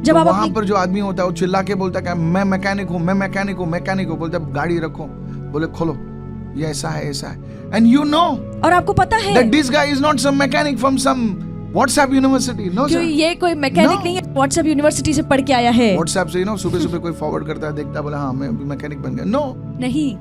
जब तो आप वहां पर जो आदमी होता है वो चिल्ला के बोलता है कि मैं मैकेनिक हूँ, मैं मैकेनिक हूँ, मैकेनिक हूँ, बोलता है गाड़ी रखो, बोले खोलो, ये ऐसा है, ऐसा है, and you know और आपको पता है that this guy is not some mechanic from some WhatsApp university, no कि sir. ये कोई मैकेनिक No. नहीं है, व्हाट्सएप यूनिवर्सिटी से पढ़ के आया है। WhatsApp से सुबह सुबह कोई फॉरवर्ड करता है, देखता है, बोला हाँ मैं मैकेनिक बन गया। No, नहीं,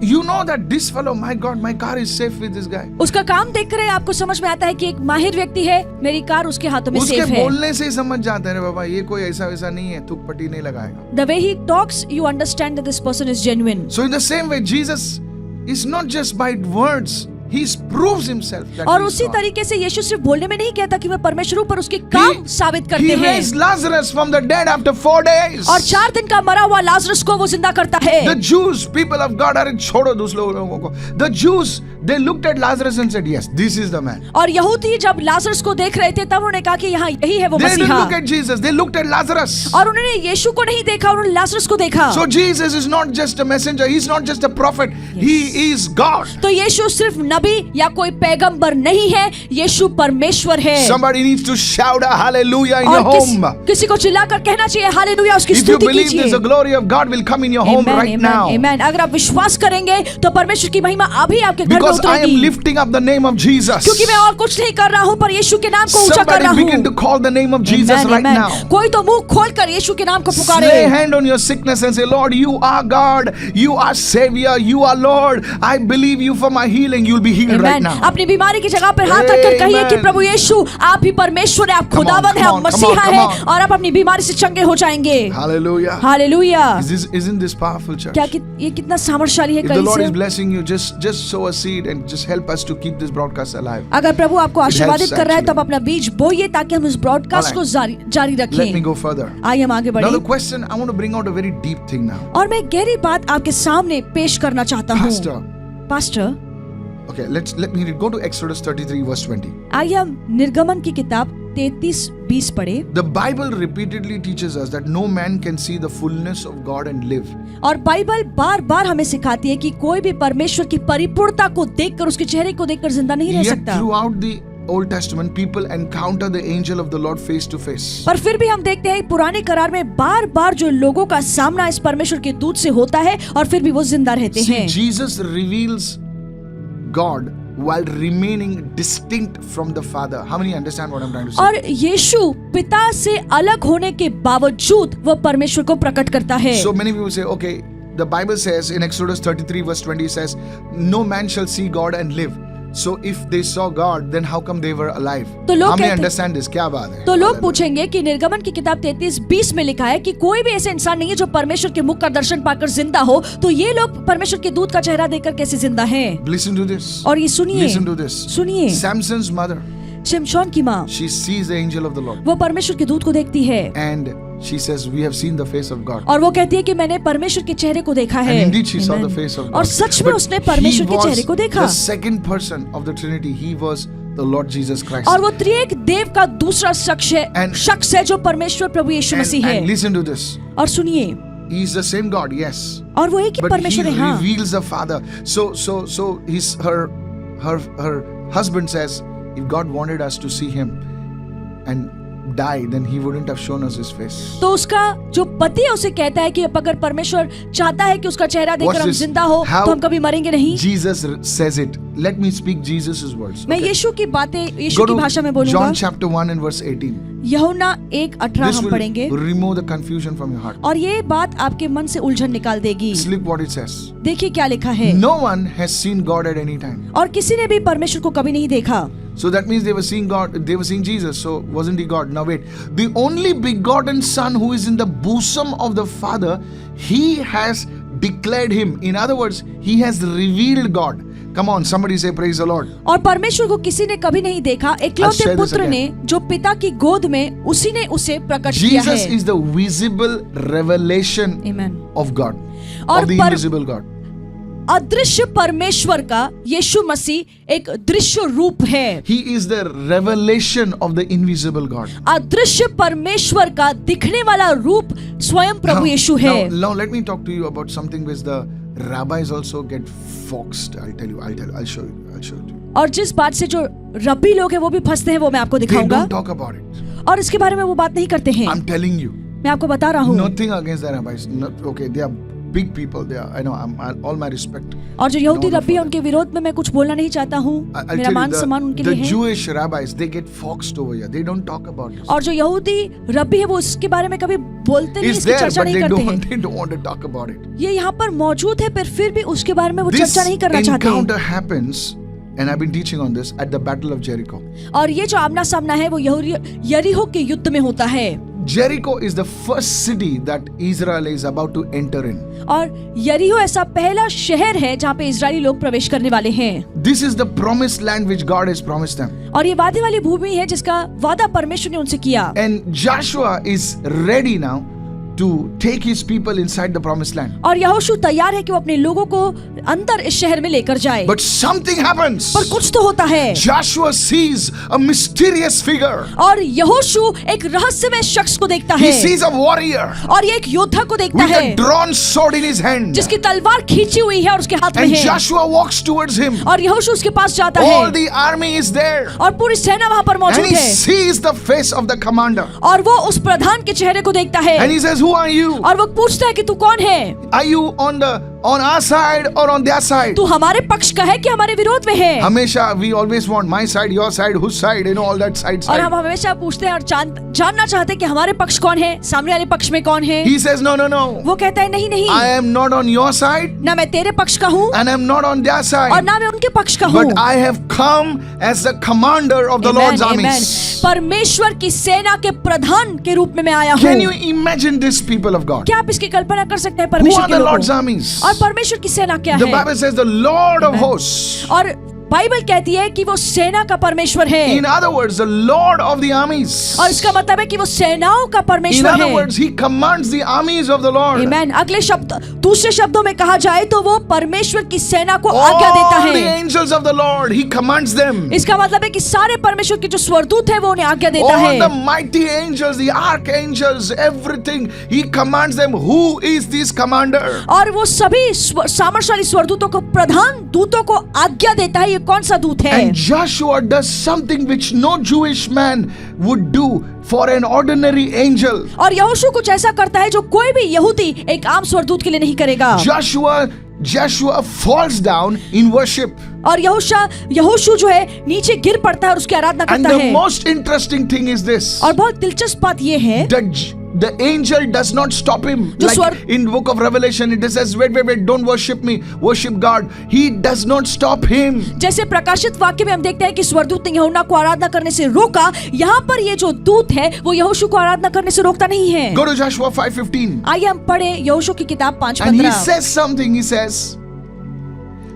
you know that this fellow, my God, my car is safe with this guy. उसका काम देख कर आपको समझ में आता है कि एक माहिर व्यक्ति है, मेरी कार उसके हाथों में उसके सेफ है। बोलने से ही समझ जाता है रे बाबा, ये कोई ऐसा वैसा नहीं है, थूक पट्टी नहीं लगाएगा। The way he talks, you understand that this person is genuine. So in the same way, Jesus is not just by words, he proves himself that और he is उसी God. तरीके से यीशु सिर्फ बोलने में नहीं कहता कि मैं परमेश्वर हूँ, पर उसके काम साबित He करते हैं। raised Lazarus from the dead after 4 days. और 4 दिन का मरा हुआ लाजरस को वो जिंदा करता है। The Jews, people of God, अरे छोड़ो दूसरे लोगों को। The Jews, they looked at Lazarus and said, yes, this is the man. और यहूदी जब लाजरस को देख रहे थे तब उन्होंने कहा कि यहाँ यही है वो They didn't मसीहा। look at Jesus, they looked at Lazarus. और उन्होंने यीशु को नहीं देखा, उन्होंने लाजरस को देखा। So Jesus is not just a messenger, he's not just a prophet, he is God. तो यीशु सिर्फ नबी या कोई पैगंबर नहीं है, यीशु परमेश्वर है। Somebody needs to shout a hallelujah in your और home. किसी को चिल्लाकर कहना चाहिए हालेलुया, उसकी If you स्तुति believe कीजिए। this, the glory of God will come in your home right now. Amen. अगर आप विश्वास करेंगे तो परमेश्वर की महिमा अभी आपके घर में Because I am उतरेगी। lifting up the name of Jesus. क्योंकि मैं और कुछ नहीं कर रहा हूँ, पर यीशु के नाम को ऊंचा कर रहा Somebody begin to हूँ। call the name of Jesus Amen, right amen. now. कोई तो मुंह खोलकर यीशु के नाम को पुकारे। Lay hand on your sickness and say, Lord, you are God, you are Savior, you are Lord. I believe you for my healing. You'll be healed right Amen. now. अपनी बीमारी की जगह पर हाथ रखकर कहिए कि Amen. प्रभु यीशु आप ही परमेश्वर है, आप Come on, खुदावन है, come आप on, come मसीहा on, है, come on. और आप अपनी बीमारी से चंगे हो जाएंगे। Hallelujah. Hallelujah. Isn't this powerful, church? क्या ये कितना सामर्थ्यशाली है If the Lord is कलीसिया। blessing you, just sow a seed and just help us to keep this broadcast alive. अगर प्रभु आपको आशीर्वादित कर रहा है तो आप actually. अपना बीज बोइए ताकि हम इस ब्रॉडकास्ट को जारी Let me रखें। go further. आइए हम आगे Now the बढ़े। question, I want to bring out a very deep thing now. और मैं गहरी बात आपके सामने पेश करना चाहता हूँ। Pastor, Okay, let me read. Go to Exodus 33 verse 20. आइए हम निर्गमन की किताब 33:20 पढ़े। The Bible repeatedly teaches us that no man can see the fullness of God and live. और बाइबल बार बार हमें सिखाती है कि कोई भी परमेश्वर की परिपूर्णता को देखकर, उसके चेहरे को देखकर जिंदा नहीं रह Yet सकता। throughout the Old Testament, people encounter the angel of the Lord face to face. पर फिर भी हम देखते हैं पुराने करार में बार बार जो लोगों का सामना इस परमेश्वर के दूत से होता है और फिर भी वो जिंदा रहते See, हैं। Jesus reveals God while remaining distinct from the Father. How many understand what I'm trying to say? और यीशु पिता से अलग होने के बावजूद वो परमेश्वर को प्रकट करता है। So many people say, okay, the Bible says in Exodus 33 verse 20 says, no man shall see God and live. So if they saw God, then how come they were alive? तो लोग How many कहते- understand this? क्या बात है? तो लोग पूछेंगे कि निर्गमन की किताब 33:20 में लिखा है कि कोई भी ऐसे इंसान नहीं है जो परमेश्वर के मुख का दर्शन पाकर जिंदा हो, तो ये लोग परमेश्वर के दूत का चेहरा देखकर कैसे जिंदा हैं? Listen to this. और ये सुनिए, Listen to this. सुनिए, Samson's mother, शिमशोन की माँ she sees the angel of the Lord. वो परमेश्वर के दूत को देखती है And she says, we have seen the face of God. और वो कहती है कि मैंने परमेश्वर के चेहरे को देखा है। And indeed she saw Amen. the face of God. और सच में But उसने he परमेश्वर के was चेहरे को देखा। the second person of the Trinity. He was the Lord Jesus Christ. और वो त्रिएक देव का दूसरा शख्स And- है जो परमेश्वर प्रभु यीशु मसीह है। And listen to this. और सुनिए, He is the same God, yes. और वो एक ही But he परमेश्वर है। हाँ, reveals the Father. So her husband says, if God wanted us to see him and die, then he wouldn't have shown us his face. तो उसका जो पति है उसे कहता है कि अब अगर परमेश्वर चाहता है कि उसका चेहरा देखकर Watch हम this. जिंदा हो How तो हम कभी मरेंगे नहीं। Jesus says it. Let me speak Jesus' words. मैं okay? यीशु की बातें यीशु Go की भाषा में to बोलूंगा। John chapter 1 and verse 18. यूहन्ना 1:18 This हम पढ़ेंगे will remove the confusion from your heart. और ये बात आपके मन से उलझन निकाल देगी। Look what it says. देखिए क्या लिखा है। No one has seen God at any time. और किसी ने भी परमेश्वर को कभी नहीं देखा। So that means they were seeing God, they were seeing Jesus. So wasn't he God? Now wait. The only begotten Son who is in the bosom of the Father, he has declared him. In other words, he has revealed God. Come on, somebody say praise the Lord. और परमेश्वर को किसी ने कभी नहीं देखा, I'll एकलौते share this पुत्र again. ने जो पिता की गोद में उसी ने उसे प्रकट किया Jesus है। is the visible revelation Amen. of God, और of the पर- invisible God. अदृश्य परमेश्वर का यीशु मसीह एक दृश्य रूप है। He is the revelation of the invisible God. अदृश्य परमेश्वर का दिखने वाला रूप स्वयं प्रभु यीशु है। Now let me talk to you about something which the rabbis also get foxed. I'll show you. और जिस बात से जो रब्बी लोग हैं वो भी फंसते हैं, वो मैं आपको They दिखाऊंगा। don't talk about it. और इसके बारे में वो बात नहीं करते हैं। I'm telling you. मैं आपको बता रहा हूँ। Nothing against the rabbis. Okay, they are big people. They are. I know. All my respect. और जो यहूदी रब्बी है उनके विरोध में मैं कुछ बोलना नहीं चाहता हूँ। मेरा मान सम्मान उनके लिए the है। Jewish rabbis, they get foxed over here. They don't talk about this. और जो यहूदी रब्बी है वो इसके बारे में कभी बोलते नहीं, It's इसकी there, चर्चा but नहीं they करते don't. हैं। They don't want to talk about it. ये यहाँ पर मौजूद है, पर फिर भी उसके बारे में वो This चर्चा नहीं करना चाहते हैं। encounter happens, and I've been teaching on this at the Battle of Jericho. और ये जो आमना सामना है वो यरीहो के युद्ध में होता है। Jericho is the first city that Israel is about to enter in. और यरीहो ऐसा पहला शहर है जहाँ पे इजरायली लोग प्रवेश करने वाले हैं। This is the promised land which God has promised them. और ये वादे वाली भूमि है जिसका वादा परमेश्वर ने उनसे किया। And Joshua is ready now to take his people inside the promised land. और यहोशू तैयार है कि वो अपने लोगों को अंदर इस शहर में लेकर जाए। But something happens. पर कुछ तो होता है। Joshua sees a mysterious figure. और यहोशू एक रहस्यमय शख्स को देखता He है। sees a warrior और ये एक योद्धा को देखता with है a drawn sword in his hand. जिसकी तलवार खींची हुई है और उसके हाथ में And है। Joshua walks towards him. और यहोशू उसके पास जाता All है the army is there. और पूरी सेना वहाँ पर And मौजूद he है। sees the face of the commander. और वो उस प्रधान के चेहरे को देखता है। And he says, "Who are you? और वो पूछता है कि तू कौन है? Are you on our side or on their side?" तू हमारे पक्ष का है कि हमारे विरोध में है? हमेशा we always want my side, your side, whose side, all that side. और हम हमेशा पूछते हैं और जानना चाहते हैं कि हमारे पक्ष कौन है, सामने वाले पक्ष में कौन है। He says, "No. वो कहता है नहीं नहीं, I am not on your side ना मैं तेरे पक्ष का हूँ and I'm not on their और side. ना मैं उनके पक्ष का हूँ। But I have come as the commander of the Lord's Amen, amen. armies." परमेश्वर की सेना के प्रधान के रूप में मैं आया हूँ। Can you imagine this people of God? क्या आप इसकी कल्पना कर सकते हैं Who परमेश्वर are के the लोगों? Lord's armies? और परमेश्वर की सेना क्या The है? Bible says the Lord of Amen. hosts. और बाइबल कहती है कि वो सेना का परमेश्वर है। In other words, the Lord of the armies. और इसका मतलब है कि वो सेनाओं का In परमेश्वर other है। words, He commands the armies of the Lord. Amen. अगले शब्द दूसरे शब्दों में कहा जाए तो वो परमेश्वर की सेना को आज्ञा देता All the है। angels of the Lord, He commands them. इसका मतलब है कि सारे परमेश्वर के जो स्वरदूत है वो उन्हें आज्ञा देता All है। the mighty angels, the archangels, everything, He commands them. Who is this commander? और वो सभी सामर्थशाली स्वरदूतों को, प्रधान दूतों को आज्ञा देता है। ये कौन सा दूत है? And Joshua does something which no Jewish man would do for an ordinary angel. और यहोशू कुछ ऐसा करता है जो कोई भी यहूदी एक आम स्वरदूत के लिए नहीं करेगा। Joshua falls down in worship. और यहोशू जो है नीचे गिर पड़ता है और उसकी आराधना And करता the है। most interesting thing is this. और बहुत दिलचस्प बात ये है The angel does not stop him. Like in book of Revelation it says, wait, don't worship me, worship God. He does not stop him. जैसे प्रकाशित वाक्य में हम देखते हैं कि स्वर्गदूत ने यूहन्ना को आराधना करने से रोका, यहाँ पर ये जो दूत है वो यहोशू को आराधना करने से रोकता नहीं है। Go to Joshua 5:15. आइए हम पढ़े यहोशू की किताब And he 5:15। says something. He says,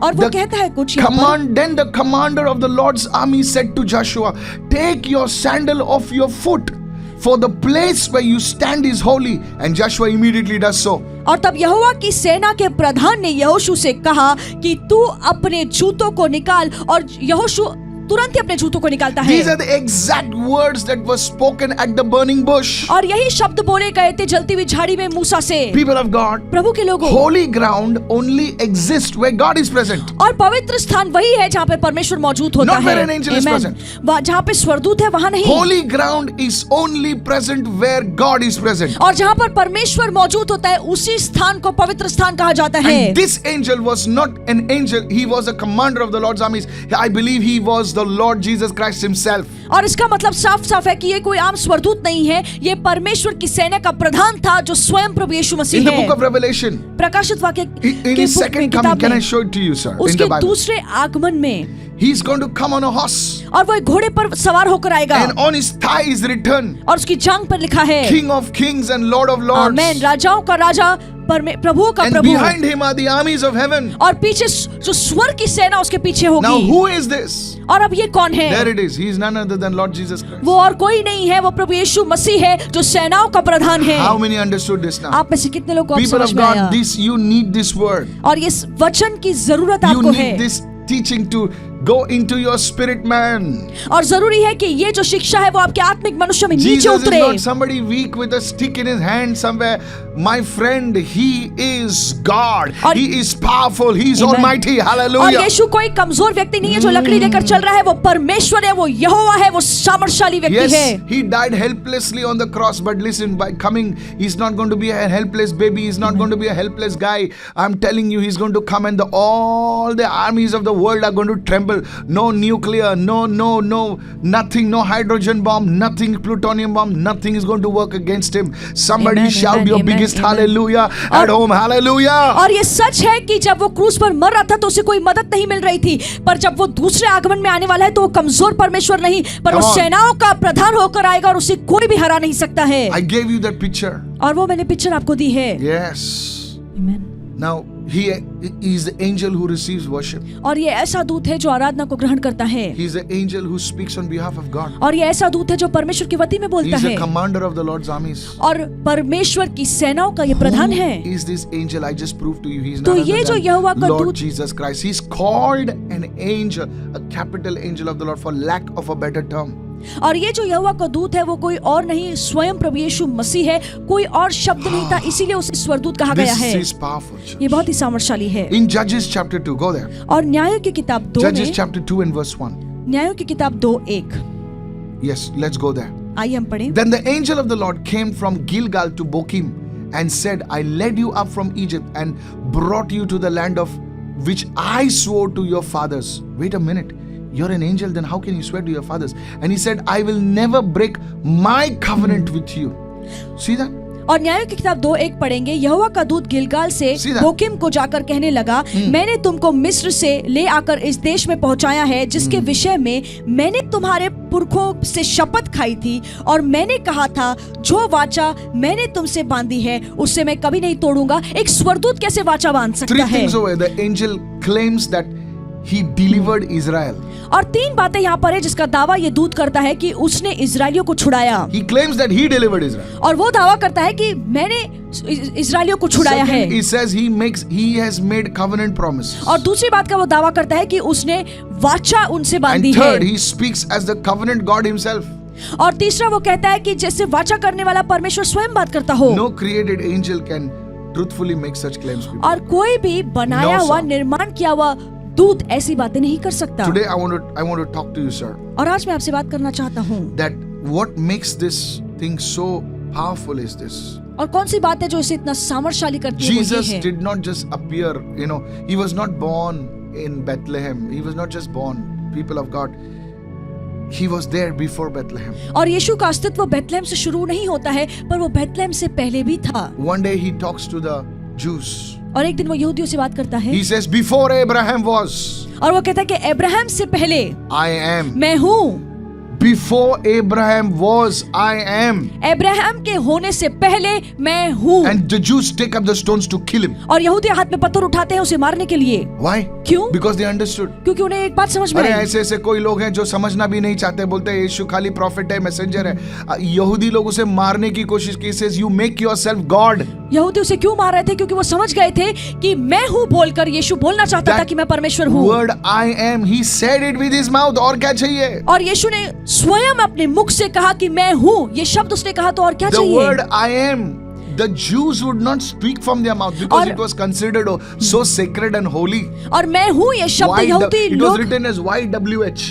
और वो कहता है कुछ यहाँ पर। Then the commander of the Lord's army said to Joshua, take your sandal off your foot, for the place where you stand is holy. And Joshua immediately does so. और तब यहोवा की सेना के प्रधान ने यहोशू से कहा कि तू अपने जूतों को निकाल, और यहोशू तुरंत ही अपने जूतों को निकालता है। These are the exact words that were spoken at the burning bush. और यही शब्द बोले गए थे जलती हुई झाड़ी में मूसा से। People of God, प्रभु के लोगों, holy ground only exists where God is present. और पवित्र स्थान वही है जहाँ पे परमेश्वर मौजूद होता Not है। where an angel is present. जहाँ पे स्वर्गदूत है वहाँ नहीं। Holy ground is only present where God is present. और जहाँ पर परमेश्वर मौजूद होता है उसी स्थान को पवित्र स्थान कहा जाता है। And this angel was not an angel, he was a commander of the Lord's armies. I believe he was the Lord Jesus Christ himself. और इसका मतलब साफ साफ है कि ये कोई आम स्वरदूत नहीं है, ये परमेश्वर की सेना का प्रधान था जो स्वयं प्रभु यीशु मसीह In the है। book of Revelation, प्रकाशित वाक्य in his second coming, can I show it to you, sir? In उसके the Bible, दूसरे आगमन में he's going to come on a horse, और वो एक घोड़े पर सवार होकर आएगा, and on his thigh is written, और उसकी जांघ पर लिखा है King of Kings and Lord of Lords. आमेन, राजाओं का राजा, प्रभु का And Prabhu, behind him are the armies of heaven. और पीछे जो स्वर्ग की सेना उसके पीछे Now होगी। who is this? और अब ये कौन है? There it is. He is none other than Lord Jesus Christ. वो और कोई नहीं है, वो प्रभु यीशु मसीह है जो सेनाओं का प्रधान है। How many understood this now? आप में से कितने लोग को अब People समझ of में आया? God, this you need this word. और इस वचन की जरूरत You आपको है, need this teaching to go into your spirit man. और जरूरी है कि ये जो शिक्षा है वो आपके आत्मिक मनुष्य में नीचे Jesus is उतरे। not somebody weak with a stick in his hand somewhere. My friend, he is God. और- He is powerful. He is Amen. almighty. और Hallelujah. यीशु कोई कमजोर व्यक्ति नहीं है जो लकड़ी लेकर चल रहा है, वो परमेश्वर है, वो यहोवा है, वो सामर्थशाली व्यक्ति Yes, है। he died helplessly on the cross, but listen, by coming, he's not going to be a helpless baby. He's not going to be a helpless guy. I'm telling you, he's going to come and all the armies of the world are going to tremble. No nuclear, no, nothing, no hydrogen bomb, nothing, plutonium bomb, nothing is going to work against him. Somebody Amen, shout amen, your amen, biggest amen. hallelujah at home. Hallelujah. और ये सच है कि जब वो क्रूस पर मर रहा था तो उसे कोई मदद नहीं मिल रही थी, पर जब वो दूसरे आगमन में आने वाला है तो वो कमजोर परमेश्वर नहीं, पर वो Come on. सेनाओं का प्रधान होकर आएगा और उसे कोई भी हरा नहीं सकता है। I gave you that picture. और वो मैंने पिक्चर आपको दी है। Yes. Amen. Now, he is the angel who receives worship. और ये ऐसा दूत है जो आराधना को ग्रहण करता है, He is the angel who speaks on behalf of God. और ये ऐसा दूत है जो परमेश्वर की वती में He बोलता is है, the commander of the Lord's armies. और परमेश्वर की सेनाओं का ये प्रधान है। Who is this angel? I just proved to you. He is तो none ये जो other यहोवा than का Lord दूत- Jesus Christ. He's called an angel, a capital angel of the Lord, for lack of a better term. और ये जो यहोवा का दूत है वो कोई और नहीं, स्वयं प्रभु यीशु मसीह है, कोई और शब्द नहीं था, इसीलिए उसे स्वरदूत कहा गया This है। is powerful. church. ये बहुत ही सामर्थशाली है। In Judges chapter 2, go there. और न्यायों की किताब 2 Judges में, chapter 2 and verse 1. न्यायों की किताब 2:1, Yes, let's go there. आइए हम पढ़ें। Then the angel of the Lord came from Gilgal to Bochim and said, I led you up from Egypt and brought you to the land of which I swore to your fathers. Wait a minute. You're an angel, then how can you swear to your fathers? And he said, I will never break my covenant with you. See that? और न्यायों की किताब 2:1 पढ़ेंगे। यहोवा का दूत गिलगाल से सीधा। बोकिम को जाकर कहने लगा, मैंने तुमको मिस्र से ले आकर इस देश में पहुंचाया है जिसके विषय में मैंने तुम्हारे पुरखों से शपथ खाई थी, और मैंने कहा था जो वाचा मैंने तुमसे बांधी है उससे मैं कभी नहीं तोड़ूंगा। एक स्वरदूत कैसे वाचा बांध Three सकता है? things over. The angel claims that he delivered Israel. और 3 बातें यहाँ पर है जिसका दावा ये दूत करता है कि उसने इजरायलियों को छुड़ाया, He claims that he delivered Israel. और वो दावा करता है कि मैंने इजरायलियों को छुड़ाया है। Second, he says he has made covenant promises. और दूसरी बात का वो दावा करता है कि उसने वाचा उनसे बांधी And third, है। he speaks as the covenant God himself. और तीसरा वो कहता है कि जैसे वाचा करने वाला परमेश्वर स्वयं बात करता हो। No created angel can truthfully make such claims. people. और कोई भी बनाया No, हुआ sir. निर्माण किया हुआ दूत ऐसी बातें नहीं कर सकता। Today I want to talk to you, sir, और आज मैं आपसे बात करना चाहता हूँ, that what makes this thing so powerful is this. और कौन सी बात है जो इसे इतना सामर्थशाली करती है, वो ये Jesus है। did not just appear, he was not born in Bethlehem. He was not just born, people of God. He was there before Bethlehem. और यीशु का अस्तित्व बेथलेहम से शुरू नहीं होता है, पर वो बेथलेहम से पहले भी था। One day he talks to the Jews. और एक दिन वो यहूदियों से बात करता है, He says, before Abraham was, और वो कहता है कि अब्राहम से पहले I am. मैं हूँ। Before Abraham was, I am. Abraham के होने से पहले मैं हूँ। And the Jews take up the stones to kill him. और यहूदी हाथ में पत्थर उठाते हैं उसे मारने के लिए। Why? क्यों? Because they understood. क्योंकि उन्हें एक बात समझ में अरे आई। ऐसे कोई लोग हैं जो समझना भी नहीं चाहते, बोलते हैं यीशु खाली प्रॉफिट है, मैसेंजर है। यहूदी लोग उसे मारने की कोशिश की। says you make yourself God. यहूदी उसे क्यों मार रहे थे? क्योंकि वो समझ गए थे कि मैं हूँ बोलकर यीशु बोलना चाहता था कि मैं परमेश्वर हूँ। Word I am, he said it with his mouth. और क्या चाहिए? और यीशु ने स्वयं अपने मुख से कहा कि मैं हूँ, ये शब्द उसने कहा, तो और क्या The चाहिए? word I am. The Jews would not speak from their mouth because और- it was considered so sacred and holy. और मैं हूँ ये शब्द यहूदी It was लोग, written as YWH.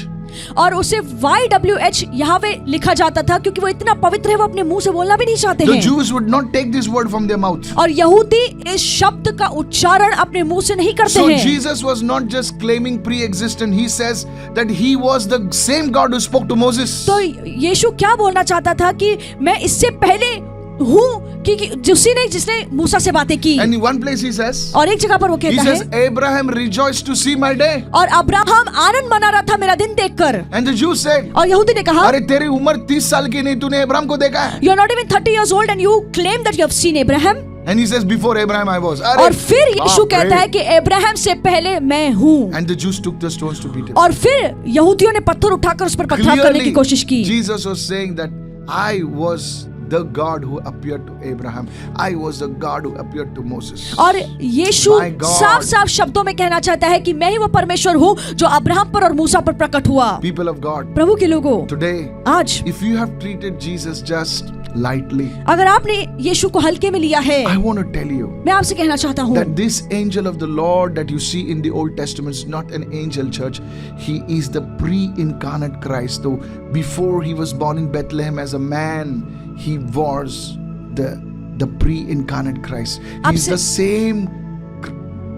और उसे YWH यहावे लिखा जाता था क्योंकि वो इतना पवित्र है, वो अपने मुंह से बोलना भी नहीं चाहते The हैं। Jews would not take this word from their mouth. और यहूदी इस शब्द का उच्चारण अपने मुंह से नहीं करते So हैं। Jesus was not just claiming pre-existent. He says that he was the same God who spoke to Moses. तो यीशु क्या बोलना चाहता था कि मैं इससे पहले हूँ कि उसी ने जिसने मूसा से बातें की। And in one place he says, और एक जगह पर वो he कहता says, है, Abraham rejoiced to see my day. और अब्राहम आनंद मना रहा था मेरा दिन देखकर। And the Jews said, और यहूदी ने कहा, अरे तेरी उम्र 30 साल की नहीं, तूने अब्राहम को देखा है? You are not even 30 years old and you claim that you have seen Abraham. And he says, before Abraham I was. और फिर यीशु कहता है कि अब्राहम से पहले मैं हूँ। And the Jews took the stones to beat him. और फिर यहूदियों ने पत्थर उठाकर उस पर पथराव करने की कोशिश की। Jesus was saying that I was the God who appeared to Abraham. I was the God who appeared to Moses. और यीशु साफ साफ शब्दों में कहना चाहता है कि मैं ही वो परमेश्वर हूँ जो अब्राहम पर और मूसा पर प्रकट हुआ। People of God, प्रभु के लोगों, today, आज if you have treated Jesus just lightly, अगर आपने यीशु को हल्के में लिया है, I want to tell you मैं आपसे कहना चाहता हूँ that this angel of the Lord that you see in the Old Testament is not an angel, church. He is the pre-incarnate Christ. Though before he was born in Bethlehem as a man, he was the pre-incarnate Christ. He's the same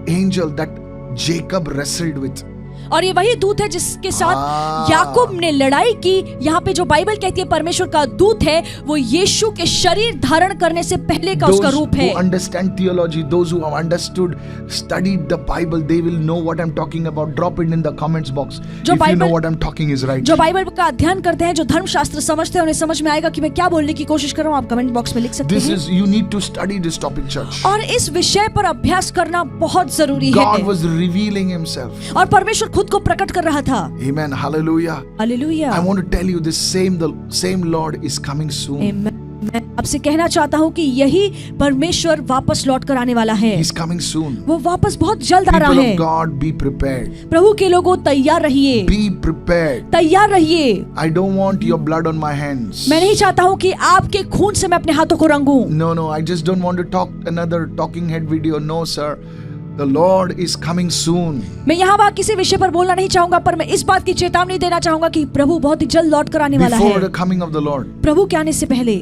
angel that Jacob wrestled with. और ये वही दूत है जिसके साथ याकूब ने लड़ाई की। यहाँ पे जो बाइबल कहती है परमेश्वर का दूत है, वो यीशु के शरीर धारण करने से पहले का उसका रूप है। Those who understand theology, those who have understood, studied the Bible, they will know what I'm talking about. Drop it in the comments box. If you know what I'm talking is right. जो Bible का अध्ययन करते हैं, जो धर्मशास्त्र समझते हैं, उन्हें समझ में आएगा कि मैं क्या बोलने की कोशिश कर रहा हूँ। आप कमेंट बॉक्स में लिख सकते हैं। You need to study this topic, church. और इस विषय पर अभ्यास करना बहुत जरूरी है। God was revealing himself. और परमेश्वर खुद को प्रकट कर रहा था। Amen. Hallelujah. Hallelujah. I want to tell you this the same Lord is coming soon. Amen. मैं आपसे कहना चाहता हूँ कि यही परमेश्वर वापस लौट कर आने वाला है। He's coming soon. वो वापस बहुत जल्द आ रहा है। People of God, be prepared. प्रभु के लोगों, तैयार रहिए। Be prepared. तैयार रहिए। I don't want your blood on my hands. मैं नहीं चाहता हूँ कि आपके खून से मैं अपने हाथों को रंगूं। No, I just don't want to talk another talking head video. No, sir. The Lord is coming soon. मैं यहाँ वहाँ किसी विषय पर बोलना नहीं चाहूंगा, पर मैं इस बात की चेतावनी देना चाहूंगा कि प्रभु बहुत ही जल्द लौट कर आने वाला है। Before the coming of the Lord, प्रभु के आने से पहले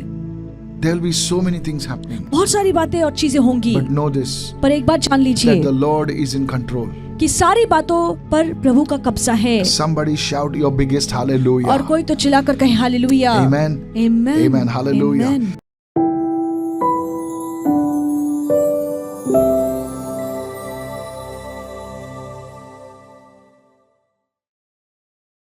there will be so many things happening. बहुत सारी बातें और चीजें होंगी। But know this, पर एक बात जान लीजिए that the Lord is in control. कि सारी बातों पर प्रभु का कब्जा है। Somebody shout your biggest hallelujah. और कोई तो चिल्लाकर कहे hallelujah. Amen. Amen. Amen. Hallelujah. Amen.